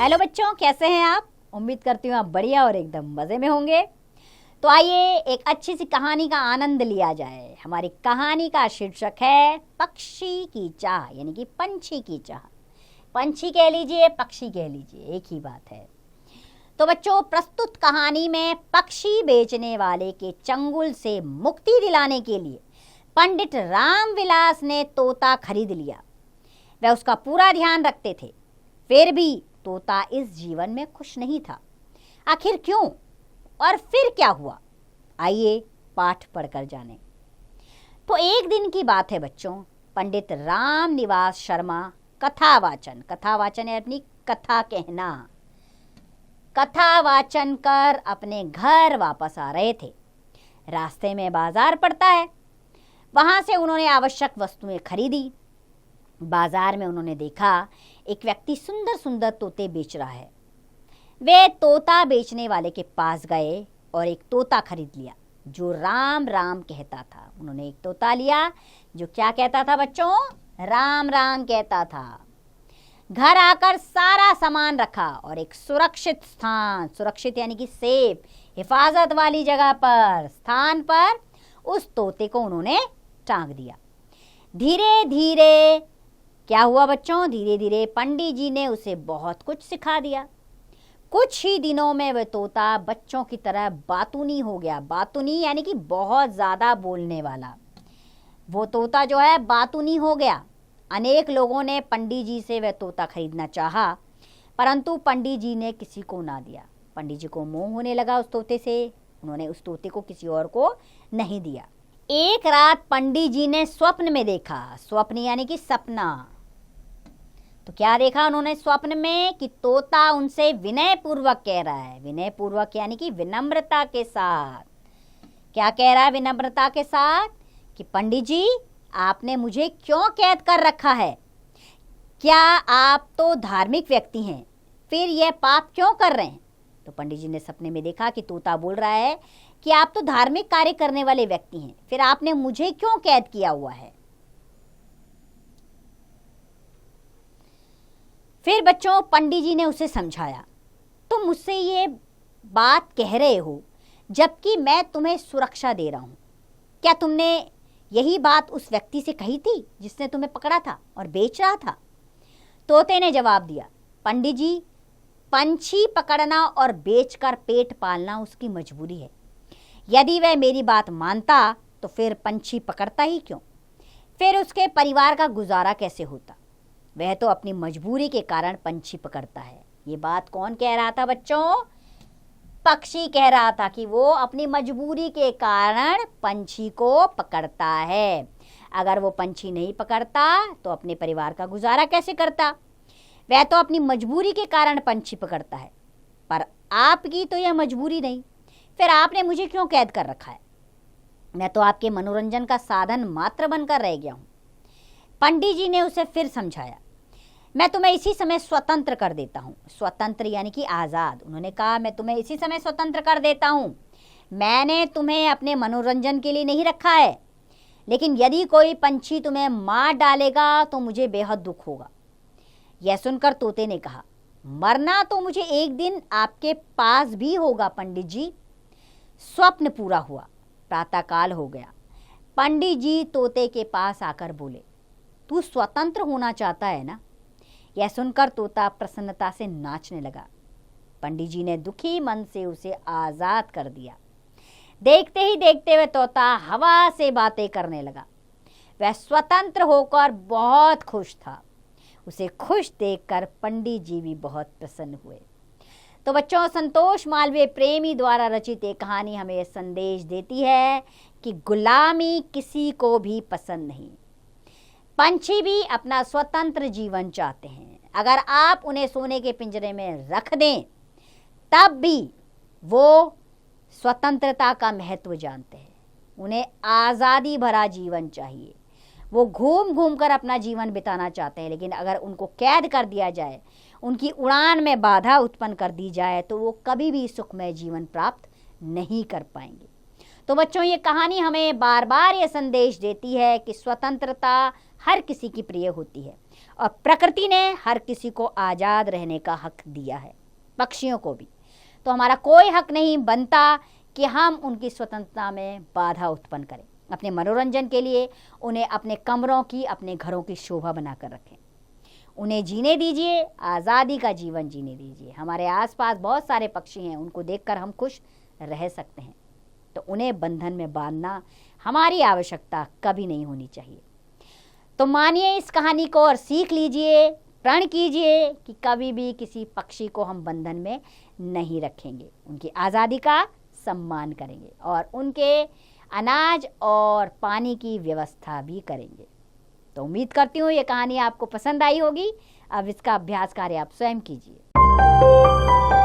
Hello बच्चों, कैसे हैं आप? उम्मीद करती हूँ आप बढ़िया और एकदम मज़े में होंगे। तो आइए एक अच्छी सी कहानी का आनंद लिया जाए। हमारी कहानी का शीर्षक है पक्षी की चाह, यानी कि पंछी की चाह। पंछी कह लीजिए, पक्षी कह लीजिए, एक ही बात है। तो बच्चों, प्रस्तुत कहानी में पक्षी बेचने वाले के चंगुल से मुक्ति दिलाने के लिए पंडित रामविलास ने तोता खरीद लिया। वह उसका पूरा ध्यान रखते थे, फिर भी तोता इस जीवन में खुश नहीं था। आखिर क्यों और फिर क्या हुआ? आइए पाठ पढ़कर जानें। तो एक दिन की बात है बच्चों, पंडित राम निवास शर्मा कथावाचन है अपनी कथा कहना, कथावाचन कर अपने घर वापस आ रहे थे। रास्ते में बाजार पड़ता है, वहां से उन्होंने आवश्यक वस्तुएं खरीदी। बाजार में उन्होंने देखा एक व्यक्ति सुंदर सुंदर तोते बेच रहा है। वे तोता बेचने वाले के पास गए और एक तोता खरीद लिया जो राम राम कहता था। उन्होंने एक तोता लिया जो क्या कहता था बच्चों? राम राम कहता था। घर आकर सारा सामान रखा और एक सुरक्षित स्थान, सुरक्षित यानी कि सेफ, हिफाजत वाली जगह पर, स्थान पर उस तोते को उन्होंने टांग दिया। धीरे धीरे क्या हुआ बच्चों? धीरे धीरे पंडित जी ने उसे बहुत कुछ सिखा दिया। कुछ ही दिनों में वह तोता बच्चों की तरह बातूनी हो गया। बातूनी यानी कि बहुत ज़्यादा बोलने वाला। वो तोता जो है बातूनी हो गया। अनेक लोगों ने पंडित जी से वह तोता खरीदना चाहा, परंतु पंडित जी ने किसी को ना दिया। पंडित जी को मोह होने लगा उस तोते से। उन्होंने उस तोते को किसी और को नहीं दिया। एक रात पंडित जी ने स्वप्न में देखा, स्वप्न यानी कि सपना। तो क्या देखा उन्होंने स्वप्न में? कि तोता उनसे विनय पूर्वक कह रहा है। विनय पूर्वक यानी कि विनम्रता के साथ। क्या कह रहा है विनम्रता के साथ? कि पंडित जी, आपने मुझे क्यों कैद कर रखा है? क्या आप तो धार्मिक व्यक्ति हैं, फिर यह पाप क्यों कर रहे हैं? तो पंडित जी ने सपने में देखा कि तोता बोल रहा है कि आप तो धार्मिक कार्य करने वाले व्यक्ति हैं, फिर आपने मुझे क्यों कैद किया हुआ है? फिर बच्चों पंडित जी ने उसे समझाया, तुम मुझसे ये बात कह रहे हो जबकि मैं तुम्हें सुरक्षा दे रहा हूँ। क्या तुमने यही बात उस व्यक्ति से कही थी जिसने तुम्हें पकड़ा था और बेच रहा था? तोते ने जवाब दिया, पंडित जी, पंछी पकड़ना और बेचकर पेट पालना उसकी मजबूरी है। यदि वह मेरी बात मानता तो फिर पंछी पकड़ता ही क्यों? फिर उसके परिवार का गुजारा कैसे होता? वह तो अपनी मजबूरी के कारण पंछी पकड़ता है। ये बात कौन कह रहा था बच्चों? पक्षी कह रहा था कि वो अपनी मजबूरी के कारण पंछी को पकड़ता है। अगर वो पंछी नहीं पकड़ता तो अपने परिवार का गुजारा कैसे करता? वह तो अपनी मजबूरी के कारण पंछी पकड़ता है, पर आपकी तो यह मजबूरी नहीं, फिर आपने मुझे क्यों कैद कर रखा है? मैं तो आपके मनोरंजन का साधन मात्र बनकर रह गया हूँ। पंडित जी ने उसे फिर समझाया, मैं तुम्हें इसी समय स्वतंत्र कर देता हूँ। स्वतंत्र यानी कि आज़ाद। उन्होंने कहा, मैं तुम्हें इसी समय स्वतंत्र कर देता हूँ। मैंने तुम्हें अपने मनोरंजन के लिए नहीं रखा है, लेकिन यदि कोई पंछी तुम्हें मार डालेगा तो मुझे बेहद दुख होगा। यह सुनकर तोते ने कहा, मरना तो मुझे एक दिन आपके पास भी होगा पंडित जी। स्वप्न पूरा हुआ, प्रातःकाल हो गया। पंडित जी तोते के पास आकर बोले, तू स्वतंत्र होना चाहता है ना? यह सुनकर तोता प्रसन्नता से नाचने लगा। पंडित जी ने दुखी मन से उसे आजाद कर दिया। देखते ही देखते वह तोता हवा से बातें करने लगा। वह स्वतंत्र होकर बहुत खुश था। उसे खुश देखकर पंडित जी भी बहुत प्रसन्न हुए। तो बच्चों, संतोष मालवीय प्रेमी द्वारा रचित एक कहानी हमें यह संदेश देती है कि गुलामी किसी को भी पसंद नहीं। पंछी भी अपना स्वतंत्र जीवन चाहते हैं। अगर आप उन्हें सोने के पिंजरे में रख दें तब भी वो स्वतंत्रता का महत्व जानते हैं। उन्हें आज़ादी भरा जीवन चाहिए। वो घूम घूम कर अपना जीवन बिताना चाहते हैं, लेकिन अगर उनको कैद कर दिया जाए, उनकी उड़ान में बाधा उत्पन्न कर दी जाए तो वो कभी भी सुखमय जीवन प्राप्त नहीं कर पाएंगे। तो बच्चों, ये कहानी हमें बार बार ये संदेश देती है कि स्वतंत्रता हर किसी की प्रिय होती है और प्रकृति ने हर किसी को आज़ाद रहने का हक दिया है, पक्षियों को भी। तो हमारा कोई हक नहीं बनता कि हम उनकी स्वतंत्रता में बाधा उत्पन्न करें। अपने मनोरंजन के लिए उन्हें अपने कमरों की, अपने घरों की शोभा बनाकर रखें। उन्हें जीने दीजिए, आज़ादी का जीवन जीने दीजिए। हमारे आसपास बहुत सारे पक्षी हैं, उनको देखकर हम खुश रह सकते हैं, तो उन्हें बंधन में बांधना हमारी आवश्यकता कभी नहीं होनी चाहिए। तो मानिए इस कहानी को और सीख लीजिए, प्रण कीजिए कि कभी भी किसी पक्षी को हम बंधन में नहीं रखेंगे, उनकी आज़ादी का सम्मान करेंगे और उनके अनाज और पानी की व्यवस्था भी करेंगे। तो उम्मीद करती हूँ ये कहानी आपको पसंद आई होगी। अब इसका अभ्यास कार्य आप स्वयं कीजिए।